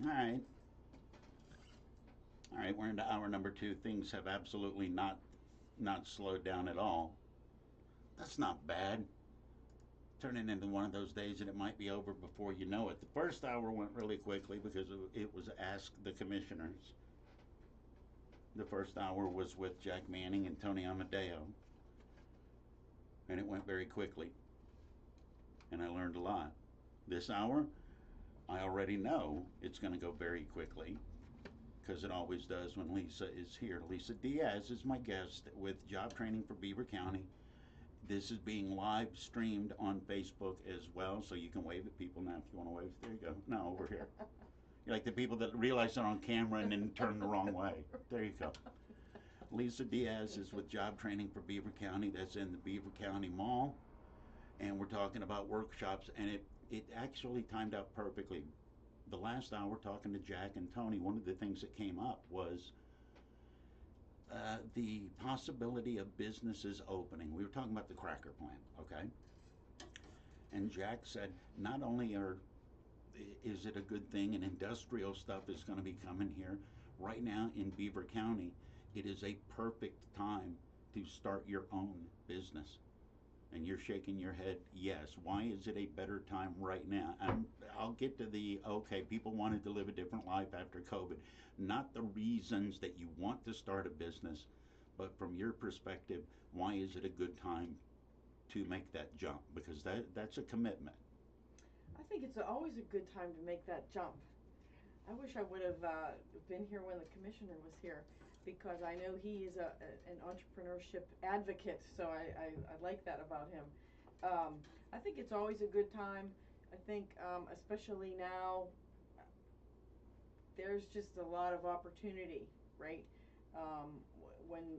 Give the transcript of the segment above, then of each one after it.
All right. All right, we're into hour number two. Things have absolutely not slowed down at all. That's not bad. Turning into one of those days and it might be over before you know it. The first hour went really quickly because it was Ask the Commissioners. The first hour was with Jack Manning and Tony Amadeo, and it went very quickly, and I learned a lot. This hour, I already know it's going to go very quickly because it always does when Lisa is here. Lisa Diaz is my guest with Job Training for Beaver County. This is being live streamed on Facebook as well, so you can wave at people now if you want to wave. There you go. No, over here. You're like the people that realize they're on camera and then turn the wrong way. There you go. Lisa Diaz is with Job Training for Beaver County. That's in the Beaver County Mall. And we're talking about workshops, and it actually timed out perfectly. The last hour talking to Jack and Tony, one of the things that came up was the possibility of businesses opening. We were talking about the cracker plant, okay? And Jack said not only is it a good thing and industrial stuff is going to be coming here, right now in Beaver County, it is a perfect time to start your own business. And you're shaking your head, yes. Why is it a better time right now? I'll get to the, okay, people wanted to live a different life after COVID. Not the reasons that you want to start a business, but from your perspective, why is it a good time to make that jump? Because that's a commitment. I think it's always a good time to make that jump. I wish I would have been here when the commissioner was here, because I know he is an entrepreneurship advocate, so I like that about him. I think it's always a good time. I think especially now, there's just a lot of opportunity, right?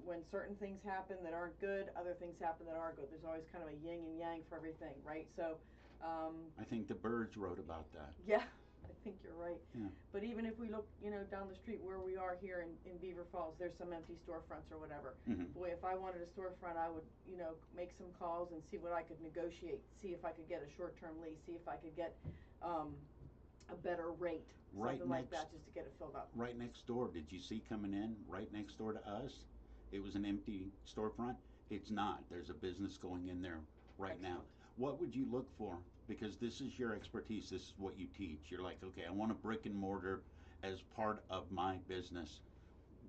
When certain things happen that aren't good, other things happen that are good. There's always kind of a yin and yang for everything, right? So I think the Birds wrote about that. yeah, I think you're right. Yeah. But even if we look, down the street where we are here in Beaver Falls, there's some empty storefronts or whatever. Mm-hmm. Boy, if I wanted a storefront, I would, make some calls and see what I could negotiate, see if I could get a short-term lease, see if I could get a better rate, Right something like next- that, just to get it filled up. Right next door, did you see coming in right next door to us? It was an empty storefront. It's not. There's a business going in there right now. What would you look for? Because this is your expertise. This is what you teach. You're like, okay, I want a brick and mortar as part of my business.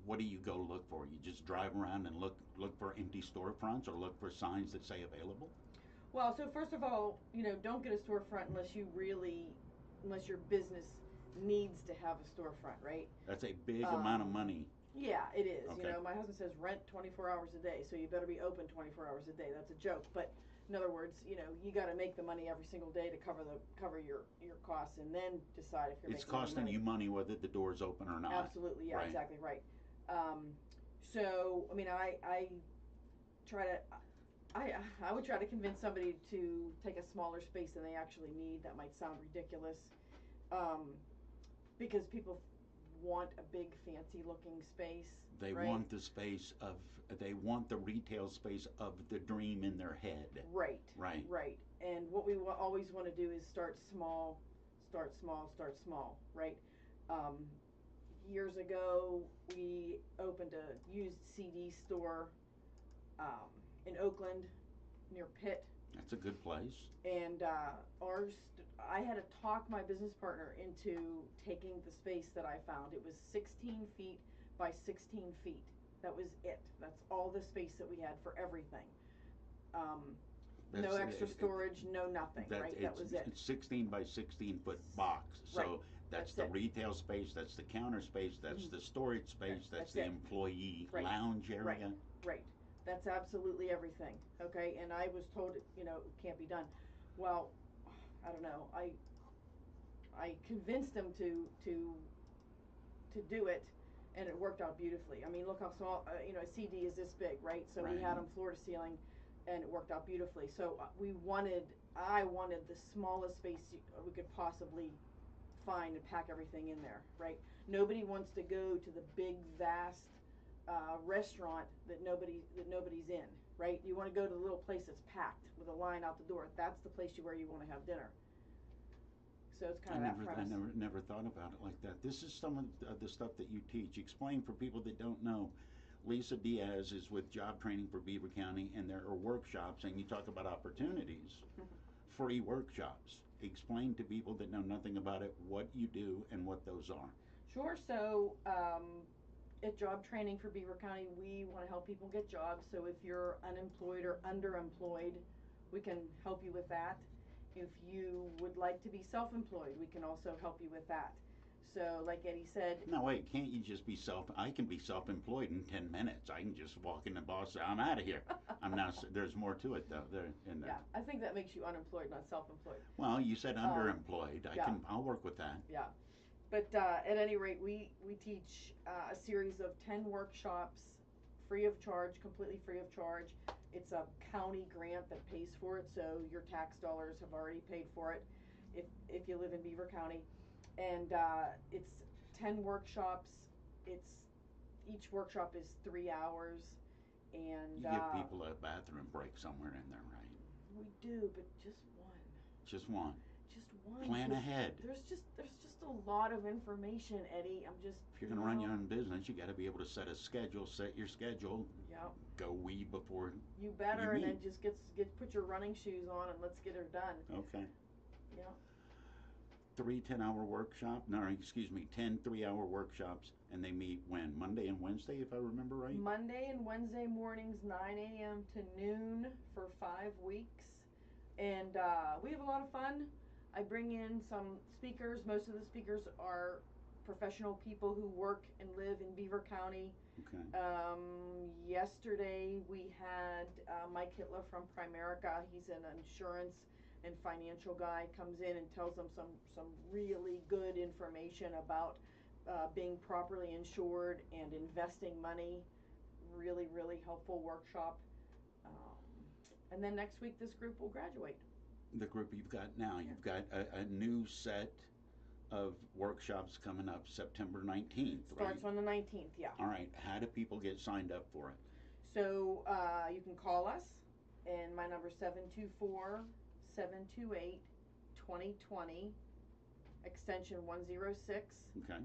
What do you go look for? You just drive around and look for empty storefronts or look for signs that say available? Well, so first of all, don't get a storefront unless your business needs to have a storefront, right? That's a big amount of money. Yeah, it is. Okay. My husband says rent 24 hours a day, so you better be open 24 hours a day. That's a joke, but in other words, you got to make the money every single day to cover your costs, and then decide if you're It's making money. costing you money whether the door's open or not. Absolutely, yeah, Right. exactly right. So I mean, I try to. I would try to convince somebody to take a smaller space than they actually need. That might sound ridiculous, because people want a big fancy looking space. They right? want they want the retail space of the dream in their head. Right. Right. Right. And what we always want to do is start small, right? Years ago, we opened a used CD store in Oakland near Pitt. That's a good place. And I had to talk my business partner into taking the space that I found. It was 16 feet by 16 feet. That was it. That's all the space that we had for everything. No extra storage, no nothing, right? That was it. It's 16 by 16 foot box. So Right. that's the retail space, that's the counter space, that's the storage space, that's the employee lounge area. Right. That's absolutely everything. Okay, and I was told it can't be done. Well, I don't know. I convinced them to do it, and it worked out beautifully. I mean, look how small. A CD is this big, right? So we had them floor to ceiling, and it worked out beautifully. So I wanted the smallest space we could possibly find and pack everything in there, right? Nobody wants to go to the big, vast restaurant that nobody's in, right? You want to go to the little place that's packed with a line out the door. That's the place where you want to have dinner. So it's I kind of that never, I premise. never thought about it like that. This is some of the stuff that you teach. Explain for people that don't know. Lisa Diaz is with Job Training for Beaver County, and there are workshops, and you talk about opportunities, free workshops. Explain to people that know nothing about it what you do and what those are. Sure. So at Job Training for Beaver County, we want to help people get jobs. So if you're unemployed or underemployed, we can help you with that. If you would like to be self-employed, we can also help you with that. So like Eddy said, No, wait, can't you just be I can be self-employed in 10 minutes. I can just walk in the boss, say, I'm out of here. I'm now, there's more to it though, there, in there. yeah, I think that makes you unemployed, not self-employed. Well, you said underemployed. Yeah. I'll work with that. Yeah. But at any rate, we teach a series of 10 workshops free of charge, completely free of charge. It's a county grant that pays for it, so your tax dollars have already paid for it if you live in Beaver County. And it's 10 workshops. Each workshop is 3 hours. And You give people a bathroom break somewhere in there, right? we do, but just one. Just one. Just one. Plan ahead. There's just a lot of information, Eddy. I'm just. If you're going to run your own business, you got to be able to set a schedule, set your schedule. Yep. Go weed before You better, you and then meet. just put your running shoes on and let's get her done. Okay. Yeah. 3 10-hour workshop. No, excuse me, 10 3-hour workshops, and they meet when? Monday and Wednesday, if I remember right? Monday and Wednesday mornings, 9 a.m. to noon for 5 weeks. And we have a lot of fun. I bring in some speakers. Most of the speakers are professional people who work and live in Beaver County. Okay. Yesterday we had Mike Hitler from Primerica. He's an insurance and financial guy. Comes in and tells them some really good information about being properly insured and investing money. Really, really helpful workshop. And then next week this group will graduate. The group you've got now, you've got a new set of workshops coming up September 19th, Starts right? on the 19th, yeah. All right. How do people get signed up for it? So you can call us, and my number is 724-728-2020, extension 106. Okay.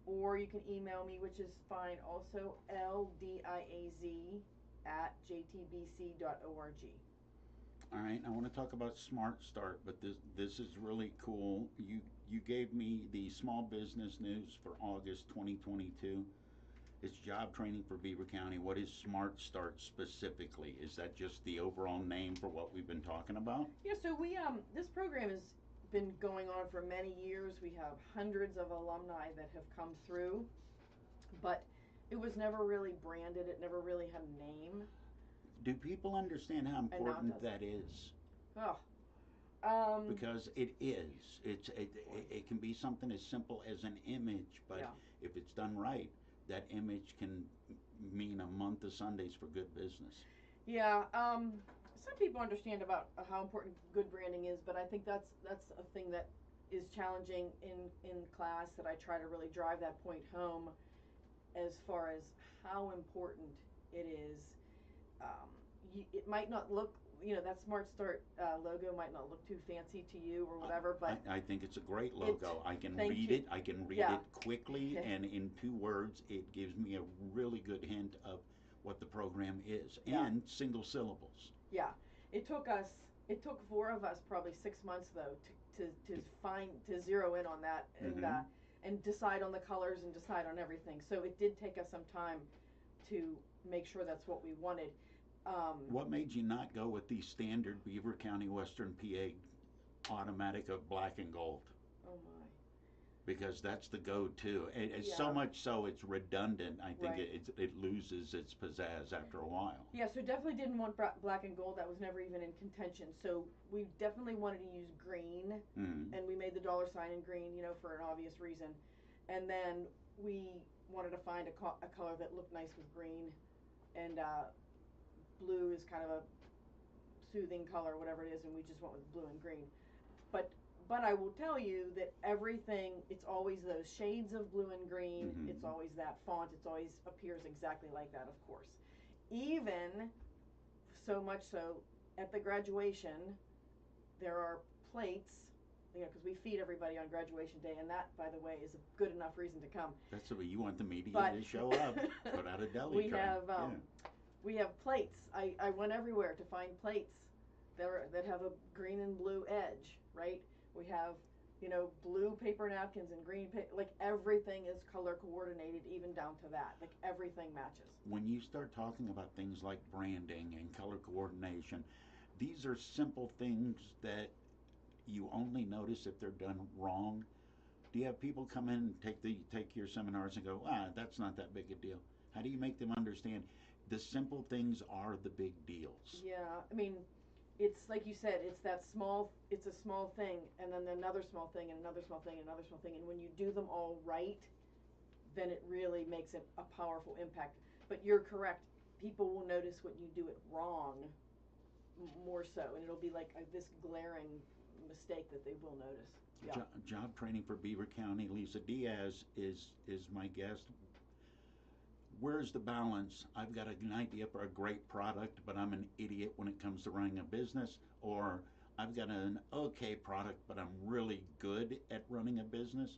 Or you can email me, which is fine also, ldiaz@jtbc.org. All right, I want to talk about Smart Start, but this is really cool. You gave me the small business news for August 2022. It's job training for Beaver County. What is Smart Start specifically? Is that just the overall name for what we've been talking about? Yeah, so we this program has been going on for many years. We have hundreds of alumni that have come through, but it was never really branded. It never really had a name. Do people understand how important does. that is? Oh. Because it is. It can be something as simple as an image, but Yeah. if it's done right, that image can mean a month of Sundays for good business. Yeah. Some people understand about how important good branding is, but I think that's a thing that is challenging in class, that I try to really drive that point home as far as how important it is. It might not look, that Smart Start logo might not look too fancy to you or whatever, but I think it's a great logo. I can thank read you. it. I can read Yeah. it quickly, Okay. and in 2 words, it gives me a really good hint of what the program is, Yeah. and single syllables. Yeah, it took 4 of us probably 6 months though to zero in on that and decide on the colors and decide on everything. So it did take us some time to make sure that's what we wanted. What made you not go with the standard Beaver County Western PA automatic of black and gold? Oh my. Because that's the go-to. It's Yeah. so much so it's redundant. I think Right. it loses its pizzazz after a while. Yeah, so definitely didn't want black and gold. That was never even in contention. So we definitely wanted to use green, and we made the $ in green, for an obvious reason. And then we wanted to find a color that looked nice with green, and blue is kind of a soothing color, whatever it is, and we just went with blue and green. But I will tell you that everything, it's always those shades of blue and green. It's always that font. It's always appears exactly like that, of course. Even so much so, at the graduation, there are plates because we feed everybody on graduation day, and that, by the way, is a good enough reason to come. That's the way you want the media But to show up. Put out a deli we tray. have Yeah. we have plates. I went everywhere to find plates that have a green and blue edge, right? We have, blue paper napkins and green like everything is color coordinated, even down to that. Like everything matches. When you start talking about things like branding and color coordination, these are simple things that you only notice if they're done wrong. Do you have people come in and take your seminars and go, that's not that big a deal? How do you make them understand the simple things are the big deals? Yeah, I mean, it's like you said, it's a small thing, and then another small thing, and another small thing, and another small thing, and when you do them all right, then it really makes it a powerful impact. But you're correct. People will notice when you do it wrong more so, and it'll be like this glaring mistake that they will notice. Yeah. Job training for Beaver County. Lisa Diaz is my guest. Where's the balance? I've got an idea for a great product, but I'm an idiot when it comes to running a business. Or I've got an okay product, but I'm really good at running a business.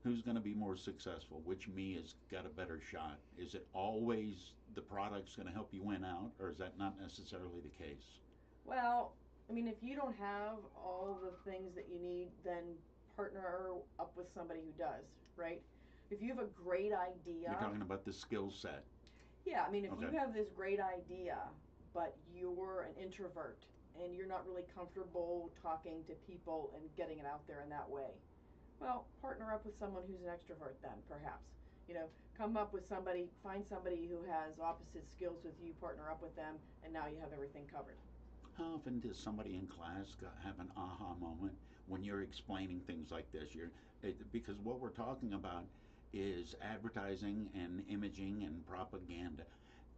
Who's going to be more successful? Which me has got a better shot? Is it always the product's going to help you win out, or is that not necessarily the case? Well, I mean, if you don't have all the things that you need, then partner up with somebody who does, right? If you have a great idea. You're talking about the skill set. Yeah, I mean, if Okay. you have this great idea, but you're an introvert and you're not really comfortable talking to people and getting it out there in that way, well, partner up with someone who's an extrovert then, perhaps. Come up with somebody, find somebody who has opposite skills with you, partner up with them, and now you have everything covered. How often does somebody in class have an aha moment when you're explaining things like this? Because what we're talking about is advertising and imaging and propaganda.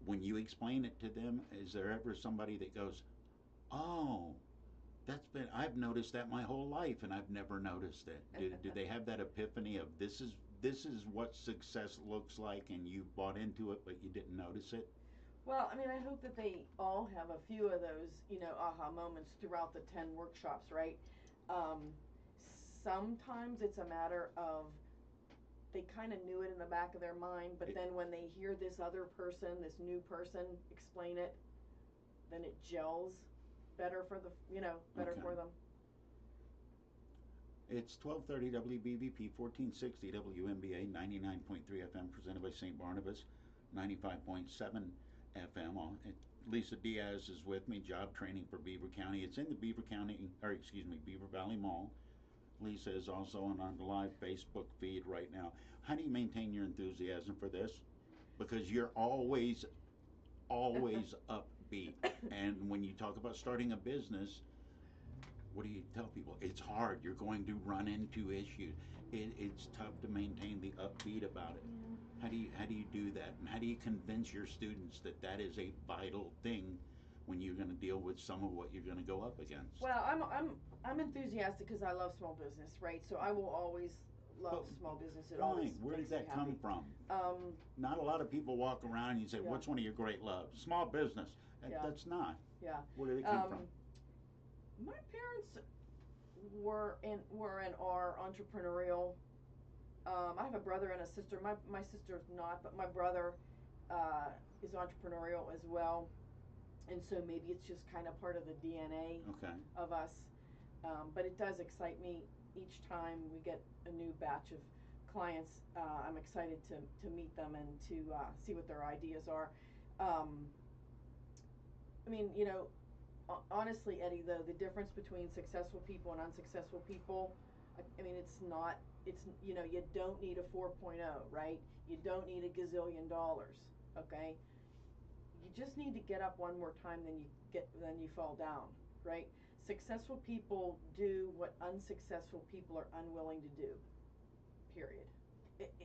When you explain it to them, is there ever somebody that goes, "Oh, I've noticed that my whole life and I've never noticed it"? Do they have that epiphany of this is what success looks like, and you bought into it but you didn't notice it? Well, I mean, I hope that they all have a few of those, aha moments throughout the 10 workshops, right? Sometimes it's a matter of they kind of knew it in the back of their mind, but then when they hear this other person, this new person explain it, then it gels better for better Okay. for them. It's 1230 WBVP, 1460 WMBA, 99.3 FM, presented by St. Barnabas, 95.7 FM. Lisa Diaz is with me, job training for Beaver County. It's in the Beaver Valley Mall. Lisa is also on our live Facebook feed right now. How do you maintain your enthusiasm for this? Because you're always upbeat. And when you talk about starting a business, what do you tell people? It's hard. You're going to run into issues. It's tough to maintain the upbeat about it. Yeah. How do you do that? And how do you convince your students that is a vital thing when you're going to deal with some of what you're going to go up against? Well, I'm enthusiastic because I love small business, right? So I will always love small business. It always Where did makes me that come happy. from? Not Not a lot of people walk around and you say, Yeah. "What's one of your great loves?" Small business. Yeah. That's not. Yeah. Where did it come from? My parents were and are entrepreneurial. I have a brother and a sister. My sister's not, but my brother is entrepreneurial as well, and so maybe it's just kind of part of the DNA Okay. of us. But it does excite me each time we get a new batch of clients. I'm excited to meet them and to see what their ideas are. I mean, honestly, Eddie, though, the difference between successful people and unsuccessful people, I mean, you don't need a 4.0, right? You don't need a gazillion dollars, okay? You just need to get up one more time, then you fall down, right? Successful people do what unsuccessful people are unwilling to do, period.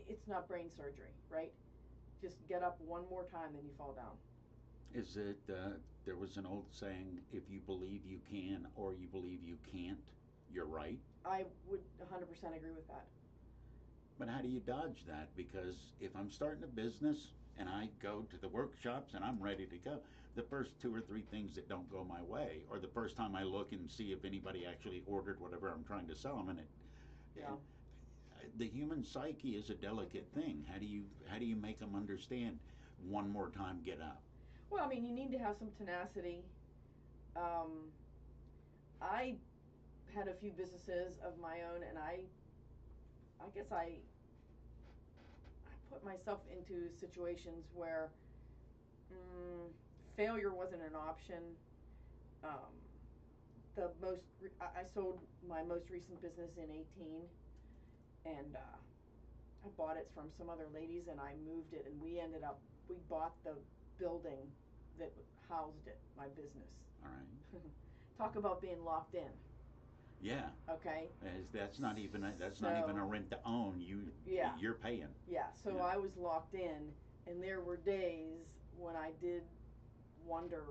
It's not brain surgery, right? Just get up one more time, then you fall down. Is it, there was an old saying, if you believe you can or you believe you can't, you're right. I would 100% agree with that. But how do you dodge that? Because if I'm starting a business and I go to the workshops and I'm ready to go, the first two or three things that don't go my way, or the first time I look and see if anybody actually ordered whatever I'm trying to sell them, Yeah. the human psyche is a delicate thing. How do you make them understand? One more time, get up. Well, I mean, you need to have some tenacity. Um, I had a few businesses of my own, and I guess I put myself into situations where failure wasn't an option. Um, I sold my most recent business in 18, and I bought it from some other ladies, and I moved it, and we bought the building that housed it, my business. All right. Talk about being locked in. Yeah. Okay. That's not even a rent to own. Yeah. You're paying. Yeah. So Yeah. I was locked in, and there were days when I did wonder,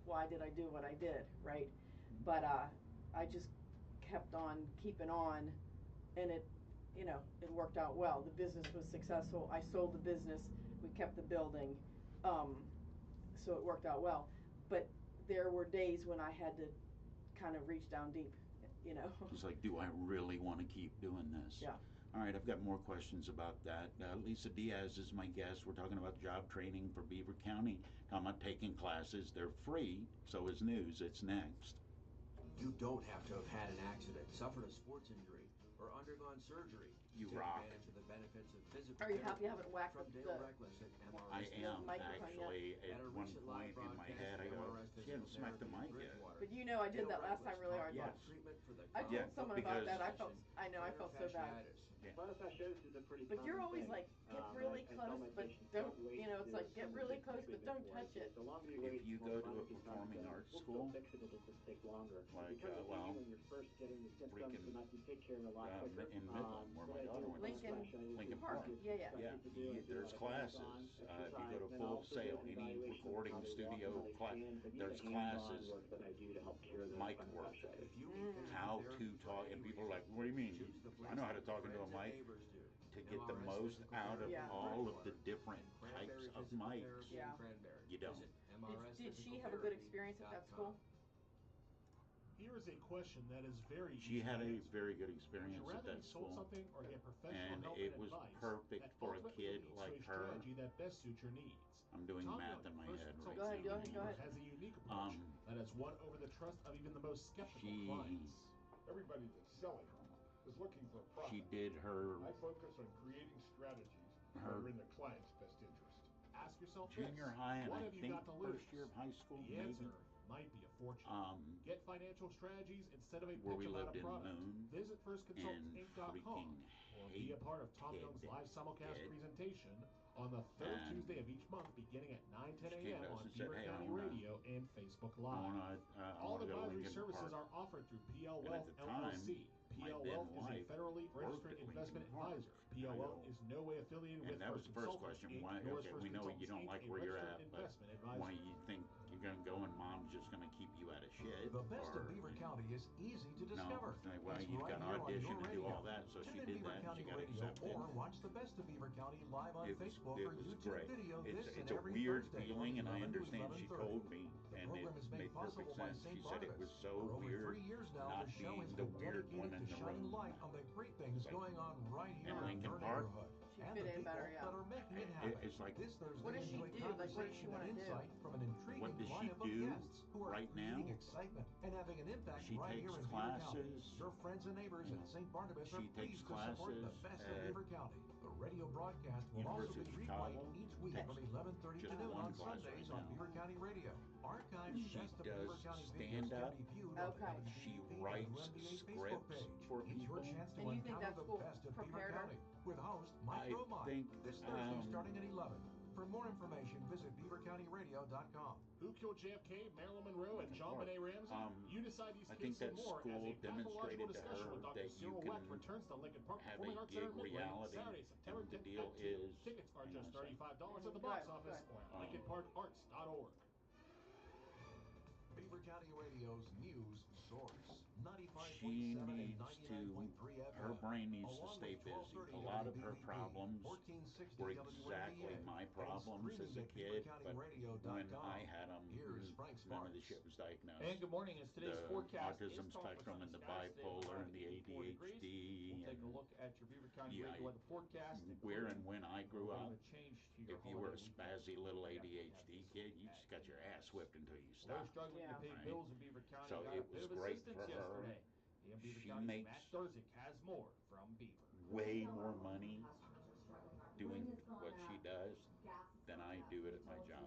why did I do what I did, right? But I just kept on keeping on, and it worked out well. The business was successful. I sold the business. We kept the building, so it worked out well. But there were days when I had to kind of reach down deep. It's like, do I really want to keep doing this? Yeah. All right, I've got more questions about that. Lisa Diaz is my guest. We're talking about job training for Beaver County. Talking about taking classes. They're free, so is news. It's next. You don't have to have had an accident, suffered a sports injury, or undergone surgery. You Take rock. advantage of the benefits of physical Are you therapy happy you haven't whacked from the Dale Reckless at I MRS. am microphone actually At at a one recent point live in my broadcast head. I of go, MRS she hasn't physical smacked the therapy in mic yet. Bridgewater. But I did Dale that last time Reckless really talks hard. about Yes. treatment for the I told Yeah, someone about because- that. I felt so bad. Plantar fasciitis is a pretty But common you're always thing. like, get And really I tell close, my but patients, don't, wait it's till like, get someone really gets close, but treatment don't for it. touch it. The longer you If wait, you the more go to a chronic it becomes, performing and arts we'll school, still fix it, it'll just take longer. like, Because of well, when you're first getting the symptoms, freaking, so that you take care of it a lot quicker. in Midland, where What my I daughter do went is to Lincoln school. I Lincoln just Park. get Yeah. instructed to do it, do There's a lot of classes. hands-on If you go to exercise, and Full also Sail, there's an any evaluation of recording how they walk studio and how they class, stand, but just there's the hands-on classes. work that I do to help cure the Mic plantar work. fasciitis. If you need physical How to therapy for talk, any and people are reason, like, what do you mean? choose the I know how to place talk into a friends and mic neighbors do. to get the MRS most Physical out of Therapy Yeah. all of the Bridgewater different and types Cranberry of Physical mics. Therapy Yeah. in Cranberry. You don't. Visit Did she have a good experience at that school? Here is a question that is very She easy had to a answer. very good Would experience you at rather that be sold school, something or get professional and help it and was advice perfect that for a ultimately kid leads like to a her. strategy that best suits your needs? I'm doing Tom math Young, in my first head consultant right Go now. ahead, go ahead. has a unique approach that has won over the trust of even the most skeptical clients. Everybody that's selling is looking for a profit. She did her I focus on creating strategies that Her- are in the client's best interest. Ask yourself junior this: high, and what I have you think got to lose? first year of high school, The maybe. answer might be a fortune. Get financial strategies instead of a Where we pitch about lived a in product. Moon Visit and firstconsultinginc.com freaking or be a part of Tom Young's live simulcast hated presentation on the third And Tuesday of each month, beginning at 9:10 she came a.m. to us on and said, Beaver "Hey, I County wanna- Radio and Facebook I Live. want All to go to advisory Lincoln services Park. are offered through PL And at Wealth the time, LLC. my PL then Wealth is a wife federally worked registered at investment Lincoln Park. advisor. And I PL Wealth go- is no way affiliated And with that was First the first Consultants, question. Inc., Why? nor is Okay, First we know you Consultants, don't Inc. like a where you're registered at, but investment why advisor. you think you're going to go and mom's just going to keep you out of shit? The best or, of Beaver County is easy to No, discover. it's like, well, It's you've right got to here on audition your and do radio. all that. So Tune she in did Beaver that, and County she got Radio accepted. or watch the best of Beaver County live on It was, Facebook it or was YouTube great. video this It's and a every weird Thursday feeling, and from I 11 to understand she 11:30. told me, The and program it is made made perfect possible by sense. She St. said it was Barnabas. so For over weird 3 years now, not the show being has the been weird one dedicated in to the shining room. light on the great things It's like- going on right here in in Lincoln your Park. neighborhood. She And fit the in people better, yeah. that are making it happen. It's like, This Thursday, What does she enjoy do? Like, what does she conversation wanna and do? insight from an intriguing What does she lineup of do guests who are right now? creating excitement and having an impact She right takes here in Beaver County. classes. Your friends and neighbors You at know, St. Barnabas she are takes pleased to support the classes best of at Beaver County. The radio broadcast will also University be of Chicago. replayed each week Takes from 11:30 to just noon one on class Sundays right on now. Beaver County Radio. Archived She best of Beaver does County videos stand-up. can be viewed Okay. on the She WBP writes WMBA Facebook scripts page. for It's your people. chance to And you think encounter that the school best of Beaver prepared her? County with host Mike I Romine. think, This Thursday starting at 11. For more information, visit beavercountyradio.com. Who killed JFK, Marilyn Monroe, and John Benet Ramsey? You decide these I think cases and that more as a school pathological demonstrated to discussion her with Dr. that you Cyril can Wecht returns to Lincoln Park have Performing a Arts Center gig Midland, reality, Saturday, September and the 10th deal at 2. is, Tickets are hang on just a second. $35 at the box Good, office good. or at lincolnparkarts.org. Beaver County Radio's news source. source. 95.7 She and needs to, 99.3 her FM. brain needs to Along stay with busy. 1230 A lot of her WBVP, problems 1460 were exactly WAVA, my and problems as streaming a at kid, but when beavercountyradio.com. I had them, Here's Frank none of the Sparks. shit was diagnosed. And good morning. As today's The forecast is autism calling for spectrum sunny and the skies today with a high bipolar of and the 84 degrees. ADHD We'll take a and look at your Beaver County yeah, radio weather forecast. where including and when I a grew little bit up, of a change to your if you were a holiday weekend. spazzy little We actually have ADHD this kid, look you at just got your ass Diaz. whipped until you Well, they're stopped. struggling to Yeah. pay Right? bills in Beaver County. So Got it a bit was of great assistance for her. yesterday. And Beaver She County's makes Matt Durzik has more from Beaver. way more money doing what she does than I do it at my job.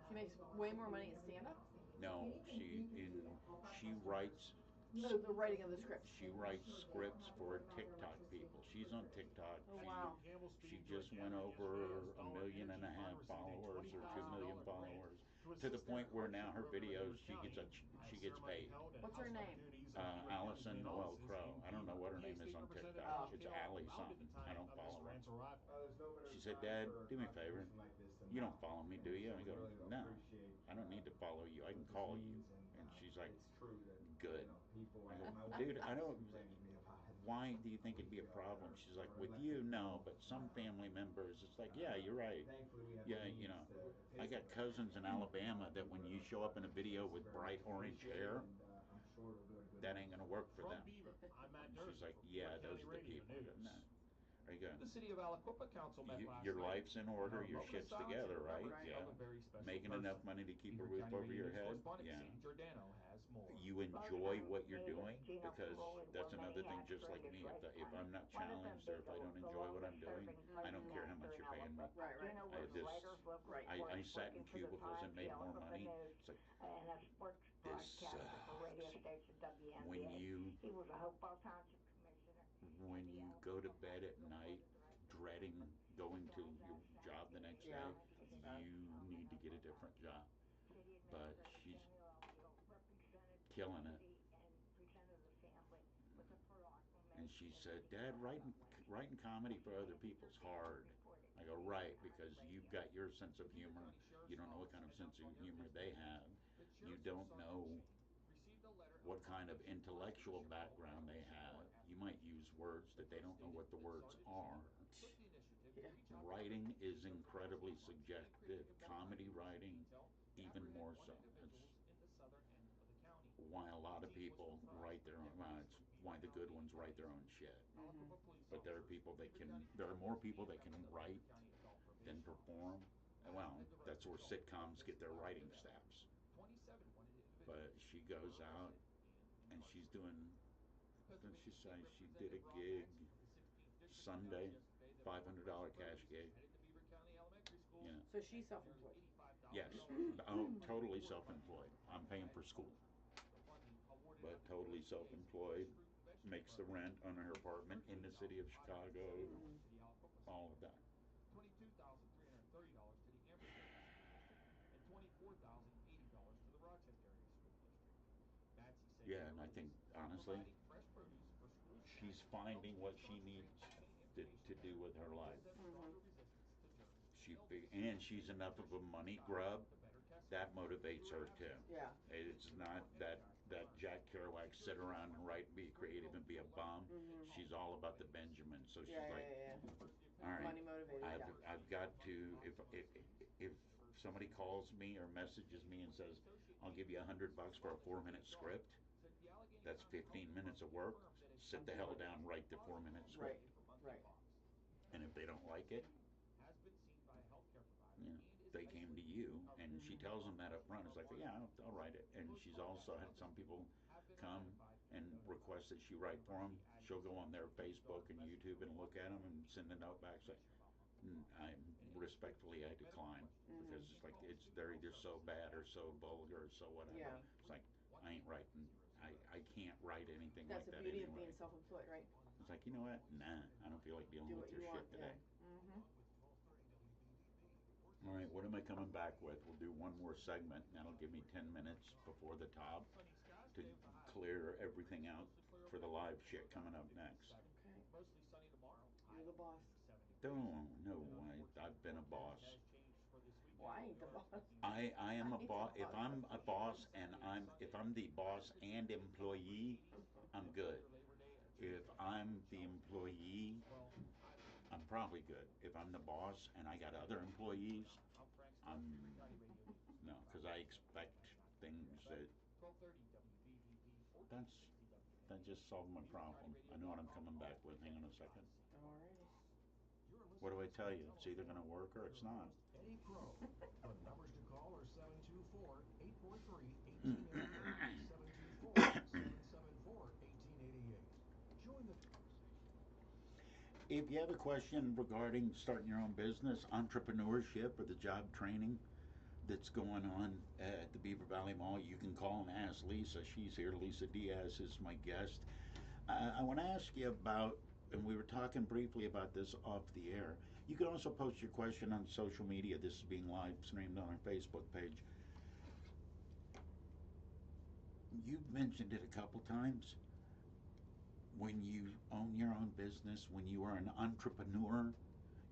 She makes way more money at stand-up. No, she writes. The writing of the scripts. She writes scripts for TikTok people. She's on TikTok. Oh, wow. She just went over 1.5 million followers or 2 million followers to the point where now her videos she gets paid. What's her name? Allison Noel Crow. I don't know what her name is on TikTok. It's Allie something. I don't follow her. She said, "Dad, do me a favor. You don't follow me, do you?" I go, "No, I don't need to follow you. I can call you." And she's like, "Good." I go, "Dude, I don't. Why do you think it'd be a problem?" She's like, "With you, no, but some family members, it's like, yeah, you're right. Yeah, you know, I got cousins in Alabama that when you show up in a video with bright orange hair, that ain't gonna work for From them." Beaver, I'm Matt And Durzik she's like, for "Yeah, Beaver those County are the Radio people." News. No. There you go. The city of Aliquippa Council met last Your night. life's in order, your Moment of shit's silence together, in right? remembrance Yeah. of a very special Making person. enough money to keep a Beaver roof County over Radio your News head. correspondent Yeah. Sandy Giordano has more. You enjoy what you're doing, because that's another thing. Just like me, if I'm not challenged or if I don't enjoy what I'm doing, I don't care how much you're paying me. Right, right. I sat in cubicles and made more money. It's like, this sucks. When you go to bed at night dreading going to your job the next Yeah, day, that's bad. you need to get a different job. But she's killing it. And she said, "Dad, writing comedy for other people's hard." I go, "Right, because you've got your sense of humor. You don't know what kind of sense of humor they have. You don't know what kind of intellectual background they have. You might use words that they don't know what the words are." Yeah. Writing is incredibly subjective. Comedy writing, even more so. It's why a lot of people write their own. Well, it's why the good ones write their own shit. Mhm. But there are more people that can write than perform. Well, that's where sitcoms get their writing staffs. But she goes out and she's doing. She said she did a gig Sunday, $500 cash gig. Yeah. So she's self-employed. Yes. Oh, totally self-employed. I'm paying for school, but totally self-employed. Makes the rent on her apartment in the city of Chicago. Mhm. All of that. $22,330 to the Amherst Area School District and $24,080 to the Rochester Area School District. Batsy said Yeah, and I think honestly, providing fresh produce for school she's finding what she needs to do with her life. Mhm. And she's enough of a money grub that motivates her too. Yeah. It's not that Jack Kerouac sit around and write, be creative, and be a bum. Mhm. She's all about the Benjamin. So she's Yeah, like, yeah. all right, Money motivated. Yeah. I've got to, if somebody calls me or messages me and says, "I'll give you $100 for a 4-minute script," that's 15 minutes of work. Sit the hell down, write the 4-minute Right. script. Right. And if they don't like it, you know, they came to you, and she tells them that up front. It's like, "Yeah, I'll write it." And she's also had some people come and request that she write for them. She'll go on their Facebook and YouTube and look at them and send a note back saying, "I respectfully I decline," because it's like they're either so bad or so vulgar or so whatever. Yeah. It's like, I ain't writing. I can't write anything That's like the that beauty anyway. of being self-employed, right? It's like, you know what? Nah, I don't feel like dealing Do with what your you shit want. today. Yeah. Mhm. All right, what am I coming back with? We'll do one more segment. That'll give me 10 minutes before the top to clear everything out for the live shit coming up next. Okay. You're the boss. Don't, no, I've been a boss. Well, I ain't the boss. I am a I ain't boss. the If I'm a boss and if I'm the boss and employee, I'm good. If I'm the employee, I'm probably good. If I'm the boss and I got other employees, I'm no, because I expect things that that's that just solved my problem. I know what I'm coming back with. Hang on a second. Alrighty. What do I tell you? It's either going to work or it's not. Eddy Pro. The numbers to call are 724-843-1888, 724-774-1888. Join the If you have a question regarding starting your own business, entrepreneurship, or the job training that's going on at the Beaver Valley Mall, you can call and ask Lisa. She's here. Lisa Diaz is my guest. I want to ask you about, and we were talking briefly about this off the air. You can also post your question on social media. This is being live streamed on our Facebook page. You've mentioned it a couple times. When you own your own business, when you are an entrepreneur,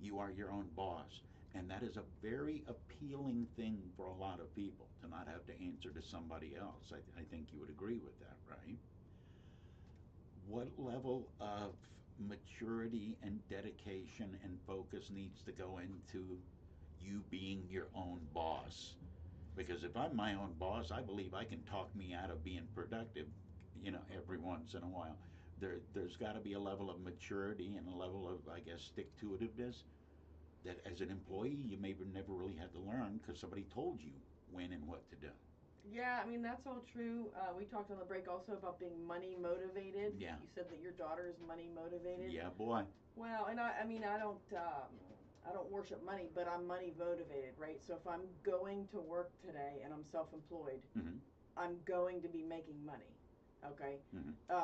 you are your own boss. And that is a very appealing thing for a lot of people, to not have to answer to somebody else. I think you would agree with that, right? What level of maturity and dedication and focus needs to go into you being your own boss? Because if I'm my own boss, I believe I can talk me out of being productive, every once in a while. There's got to be a level of maturity and a level of, I guess, stick-to-itiveness that as an employee you maybe never really had to learn because somebody told you when and what to do. Yeah, I mean, that's all true. We talked on the break also about being money motivated. Yeah. You said that your daughter is money motivated. Yeah, boy. Well, and I mean, I don't worship money, but I'm money motivated, right? So if I'm going to work today and I'm self-employed, Mm-hmm. I'm going to be making money. Okay. Mm-hmm.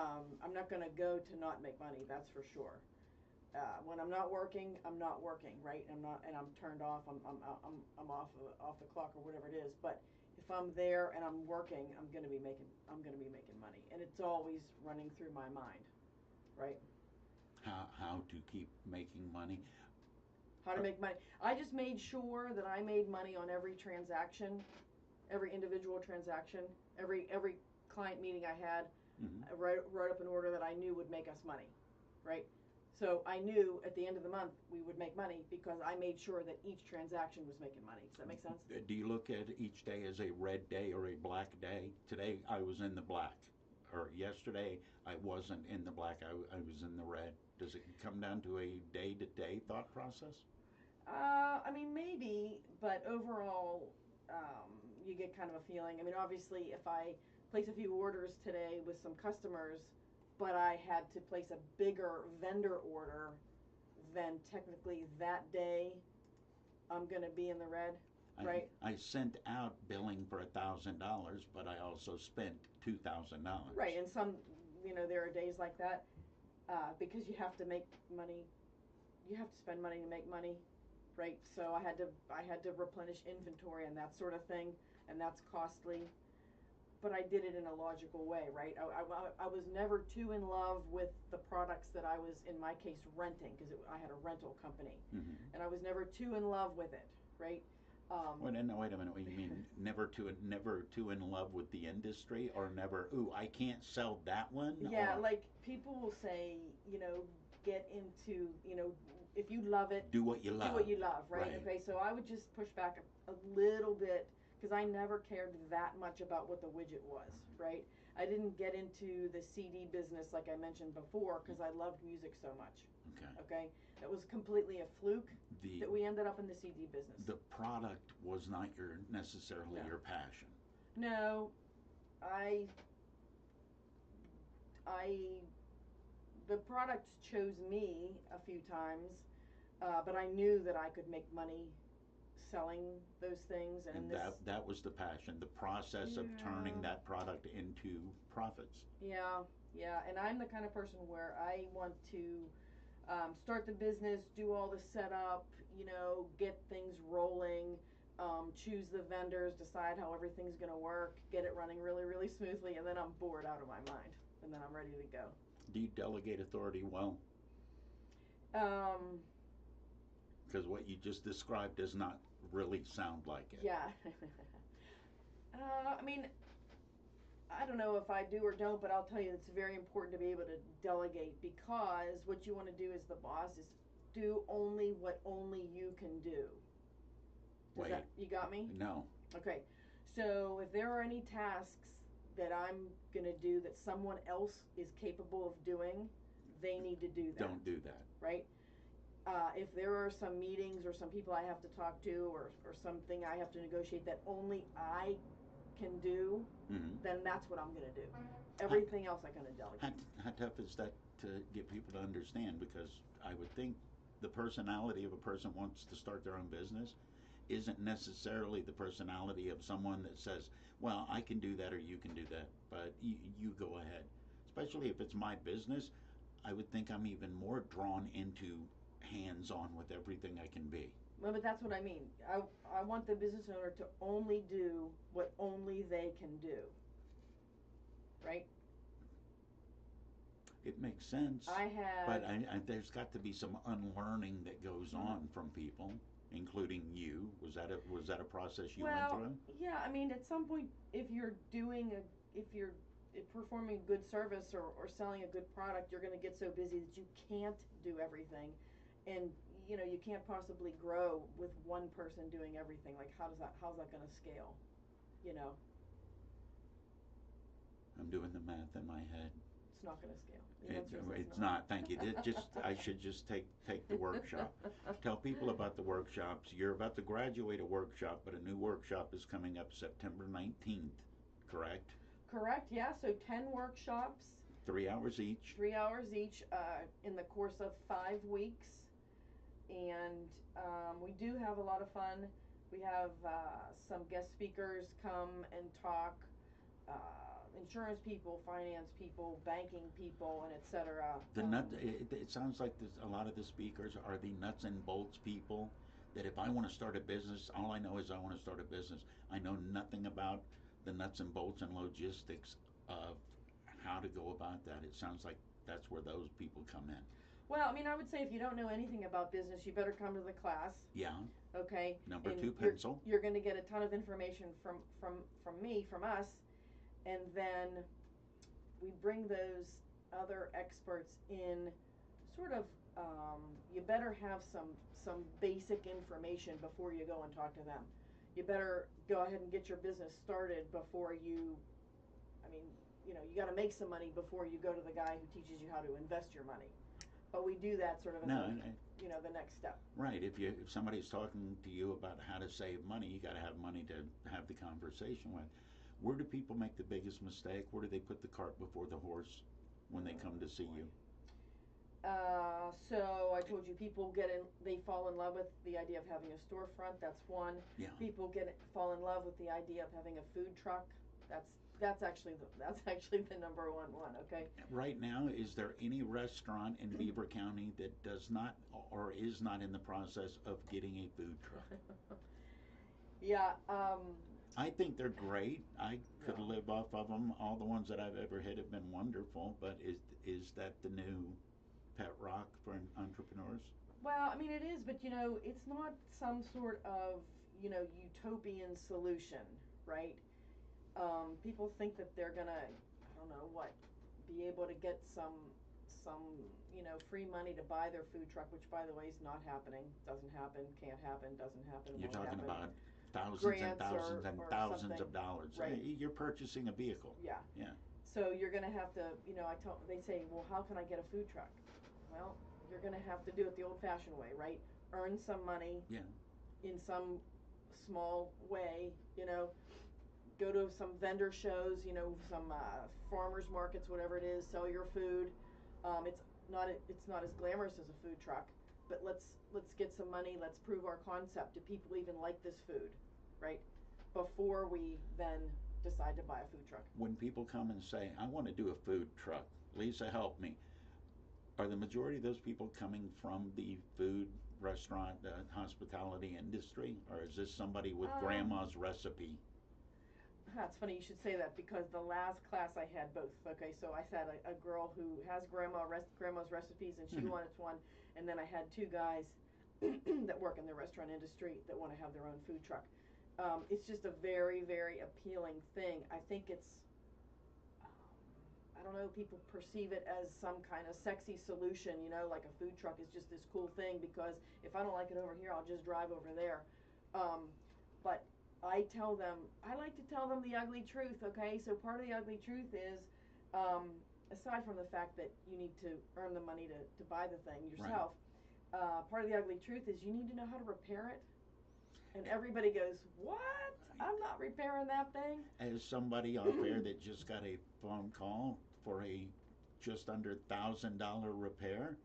I'm not going to go to not make money. That's for sure. When I'm not working, I'm not working, right? And I'm turned off. I'm off the clock or whatever it is. But if I'm there and I'm working, I'm going to be making money, and it's always running through my mind, right? How to keep making money? How to make money? I just made sure that I made money on every transaction, every individual transaction, every client meeting I had. Mm-hmm. I wrote up an order that I knew would make us money, right? So I knew at the end of the month we would make money because I made sure that each transaction was making money. Does that make sense? Do you look at each day as a red day or a black day? Today I was in the black, or yesterday I wasn't in the black, I was in the red. Does it come down to a day-to-day thought process? I mean, maybe, but overall, you get kind of a feeling. I mean, obviously, if I place a few orders today with some customers, but I had to place a bigger vendor order, then technically that day I'm going to be in the red, right? I sent out billing for $1,000, but I also spent $2,000. Right, and some, there are days like that because you have to make money. You have to spend money to make money, right? So I had to replenish inventory and that sort of thing, and that's costly. But I did it in a logical way, right? I was never too in love with the products that I was, in my case, renting, because I had a rental company. Mm-hmm. And I was never too in love with it, right? Wait a minute. What do you mean never too in love with the industry, or never, I can't sell that one? Yeah, or like people will say, get into, if you love it, do what you love. Do what you love, right? Okay, so I would just push back a little bit, because I never cared that much about what the widget was, right? I didn't get into the CD business like I mentioned before because I loved music so much. Okay? It was completely a fluke that we ended up in the CD business. The product was not necessarily your passion. No, the product chose me a few times, but I knew that I could make money selling those things, and that was the passion, the process of turning that product into profits. Yeah, and I'm the kind of person where I want to start the business, do all the setup, get things rolling, choose the vendors, decide how everything's going to work, get it running really, really smoothly, and then I'm bored out of my mind, and then I'm ready to go. Do you delegate authority well? Because what you just described is not really sound like it. Yeah. I mean, I don't know if I do or don't, but I'll tell you it's very important to be able to delegate, because what you want to do as the boss is do only what only you can do. Wait. You got me? No. Okay. So if there are any tasks that I'm going to do that someone else is capable of doing, they need to do that. Don't do that. Right? If there are some meetings or some people I have to talk to, or something I have to negotiate that only I can do, then that's what I'm going to do. Everything else I'm going to delegate. How tough is that to get people to understand? Because I would think the personality of a person who wants to start their own business isn't necessarily the personality of someone that says, well, I can do that or you can do that, but you go ahead. Especially if it's my business, I would think I'm even more drawn into hands-on with everything I can be. Well, but that's what I mean. I want the business owner to only do what only they can do. Right? It makes sense. But there's got to be some unlearning that goes on from people, including you. Was that a process you went through? Yeah. I mean, at some point, if you're performing a good service or selling a good product, you're going to get so busy that you can't do everything, and you can't possibly grow with one person doing everything. Like, how's that going to scale? I'm doing the math in my head. It's not going to scale. It's not. Thank you. I should just take the workshop. Tell people about the workshops. You're about to graduate a workshop, but a new workshop is coming up September 19th, correct? Correct, yeah. So 10 workshops. 3 hours each. 3 hours each in the course of 5 weeks. And we do have a lot of fun. We have some guest speakers come and talk. Insurance people, finance people, banking people, and etc. It sounds like a lot of the speakers are the nuts and bolts people that if I want to start a business, all I know is I want to start a business. I know nothing about the nuts and bolts and logistics of how to go about that. It sounds like that's where those people come in. Well, I mean, I would say if you don't know anything about business, you better come to the class. Yeah. Okay. Number and 2 pencil. You're going to get a ton of information from me, from us. And then we bring those other experts in, sort of, you better have some basic information before you go and talk to them. You better go ahead and get your business started before you got to make some money before you go to the guy who teaches you how to invest your money. But we do that sort of as the next step. Right. If somebody's talking to you about how to save money, you got to have money to have the conversation with. Where do people make the biggest mistake? Where do they put the cart before the horse when they come to see you? So I told you, people they fall in love with the idea of having a storefront. That's one. Yeah. People fall in love with the idea of having a food truck. That's actually the number one. Okay. Right now, is there any restaurant in Beaver County that does not or is not in the process of getting a food truck? Yeah. I think they're great. I could live off of them. All the ones that I've ever hit have been wonderful. But is that the new pet rock for entrepreneurs? Well, I mean, it is, but it's not some sort of utopian solution, right? People think that they're gonna, be able to get some free money to buy their food truck, which, by the way, is not happening. Doesn't happen. Can't happen. Doesn't happen. You're talking about thousands grants and thousands or and thousands something. of dollars. Right. You're purchasing a vehicle. Yeah. Yeah. So you're gonna have to, they say, well, how can I get a food truck? Well, you're gonna have to do it the old-fashioned way, right? Earn some money. Yeah. In some small way, go to some vendor shows, some farmers markets, whatever it is, sell your food. It's not as glamorous as a food truck, but let's get some money. Let's prove our concept. Do people even like this food, right? Before we then decide to buy a food truck. When people come and say, I want to do a food truck, Lisa, help me. Are the majority of those people coming from the food, restaurant, hospitality industry? Or is this somebody with grandma's recipe? It's funny you should say that, because the last class I had both. Okay, so I had a girl who has grandma's recipes, and she wanted one, and then I had 2 guys. that work in the restaurant industry that want to have their own food truck. It's just a very, very appealing thing. I think it's, I don't know, people perceive it as some kind of sexy solution, you know, like a food truck is just this cool thing because if I don't like it over here, I'll just drive over there. But I tell them, I like to tell them the ugly truth, okay? So part of the ugly truth is, aside from the fact that you need to earn the money to buy the thing yourself, part of the ugly truth is you need to know how to repair it. And everybody goes, what? I'm not repairing that thing. As somebody out there that just got a phone call for a just under $1,000 repair,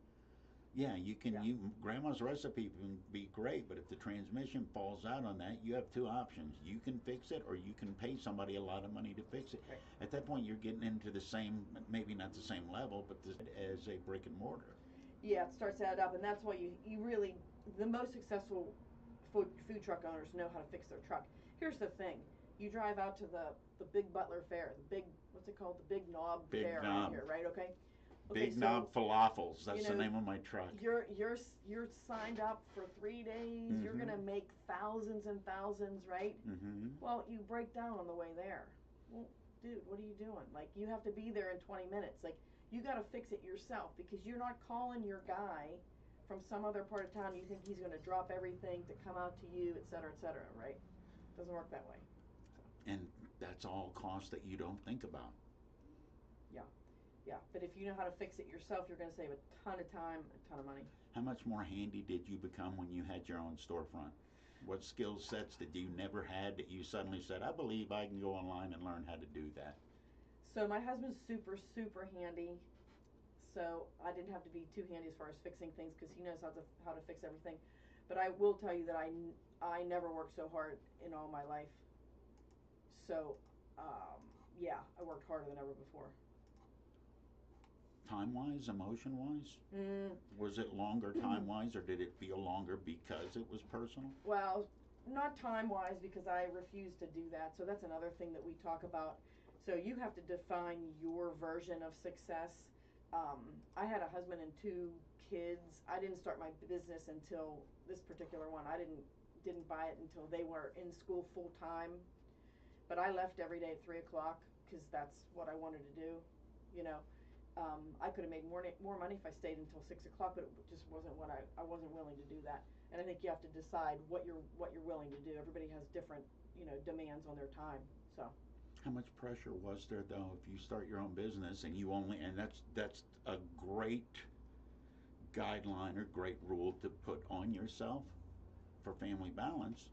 yeah, you can. Yeah. Grandma's recipe can be great, but if the transmission falls out on that, you have two options. You can fix it, or you can pay somebody a lot of money to fix it. Right. At that point, you're getting into the same, maybe not the same level, but as a brick and mortar. Yeah, it starts to add up, and that's why you really, the most successful food truck owners know how to fix their truck. Here's the thing. You drive out to the Big Butler Fair, the big, what's it called? The Big Knob Fair Knob. out here, right? Okay. Big so, Knob Falafels. That's you the know, name of my truck. You're signed up for 3 days. Mm-hmm. You're gonna make thousands and thousands, right? Mm-hmm. Well, you break down on the way there. Well, dude, what are you doing? Like, you have to be there in 20 minutes. Like, you got to fix it yourself because you're not calling your guy from some other part of town. You think he's going to drop everything to come out to you, et cetera, right? Doesn't work that way. And that's all costs that you don't think about. Yeah, but if you know how to fix it yourself, you're going to save a ton of time, a ton of money. How much more handy did you become when you had your own storefront? What skill sets that you never had that you suddenly said, I believe I can go online and learn how to do that? So my husband's super, super handy. So I didn't have to be too handy as far as fixing things because he knows how to fix everything. But I will tell you that I never worked so hard in all my life. So, yeah, I worked harder than ever before. Time-wise, emotion-wise? Was it longer time-wise, or did it feel longer because it was personal? Well, not time-wise because I refuse to do that. So that's another thing that we talk about. So you have to define your version of success. I had a husband and 2 kids. I didn't start my business until this particular one. I didn't buy it until they were in school full time. But I left every day at 3 o'clock because that's what I wanted to do, you know. I could have made more money if I stayed until 6 o'clock, but it just wasn't what I wasn't willing to do that. And I think you have to decide what you're willing to do. Everybody has different, you know, demands on their time. So. How much pressure was there though if you start your own business and you only, and that's a great guideline or great rule to put on yourself for family balance,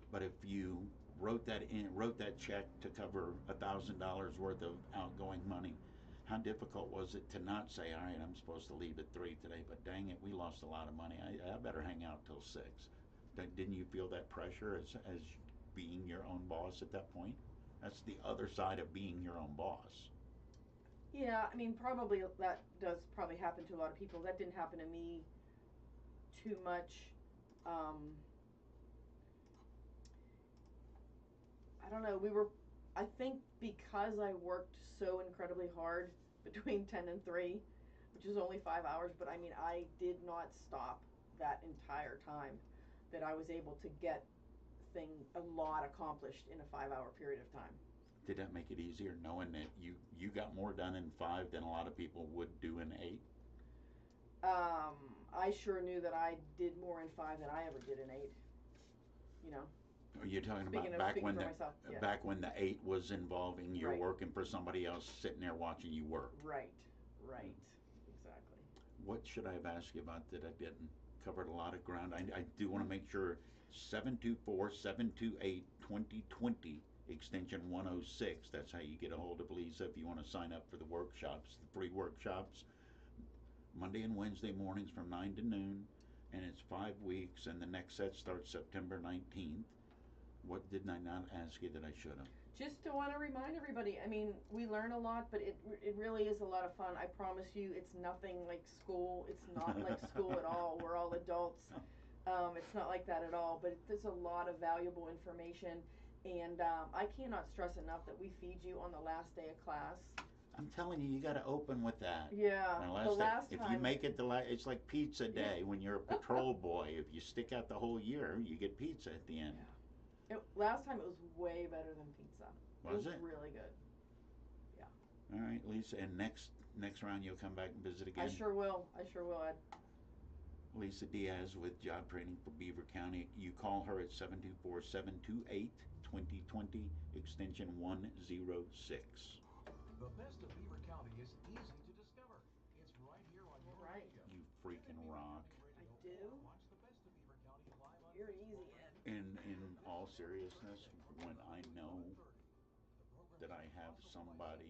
but if you wrote that check to cover $1,000 worth of outgoing money, how difficult was it to not say, all right, I'm supposed to leave at 3 today, but dang it, we lost a lot of money. I better hang out till 6. Didn't you feel that pressure as being your own boss at that point? That's the other side of being your own boss. Yeah, I mean, probably that does probably happen to a lot of people. That didn't happen to me too much. I don't know. I think because I worked so incredibly hard between 10 and 3, which is only 5 hours, but I mean, I did not stop that entire time, that I was able to get a lot accomplished in a 5-hour period of time. Did that make it easier knowing that you got more done in 5 than a lot of people would do in 8? I sure knew that I did more in 5 than I ever did in 8. You know. Are you talking Speaking about of, back when the 8 was involving you're Right. working for somebody else sitting there watching you work? Right, exactly. What should I have asked you about that I didn't? Covered a lot of ground. I do want to make sure 724-728-2020 extension 106. That's how you get a hold of Lisa if you want to sign up for the workshops, the free workshops, Monday and Wednesday mornings from 9 to noon, and it's 5 weeks, and the next set starts September 19th. What didn't I not ask you that I should have? Just to want to remind everybody, I mean, we learn a lot, but it really is a lot of fun. I promise you, it's nothing like school. It's not like school at all. We're all adults. It's not like that at all, but there's a lot of valuable information, and I cannot stress enough that we feed you on the last day of class. I'm telling you, you got to open with that. Yeah, Unless the they, last if time. you make it it's like pizza day when you're a patrol boy. If you stick out the whole year, you get pizza at the end. Last time it was way better than pizza. Was it? it? Really good. All right, Lisa. And next round, you'll come back and visit again. I sure will, Ed. Lisa Diaz with Job Training for Beaver County. You call her at 724-728-2020, extension 106. The best of Beaver County is easy to discover. It's right here on your Right. radio. You freaking rock. I do. Watch the best of Beaver County live on You're Facebook. easy, Ed. In all seriousness, when I know that I have somebody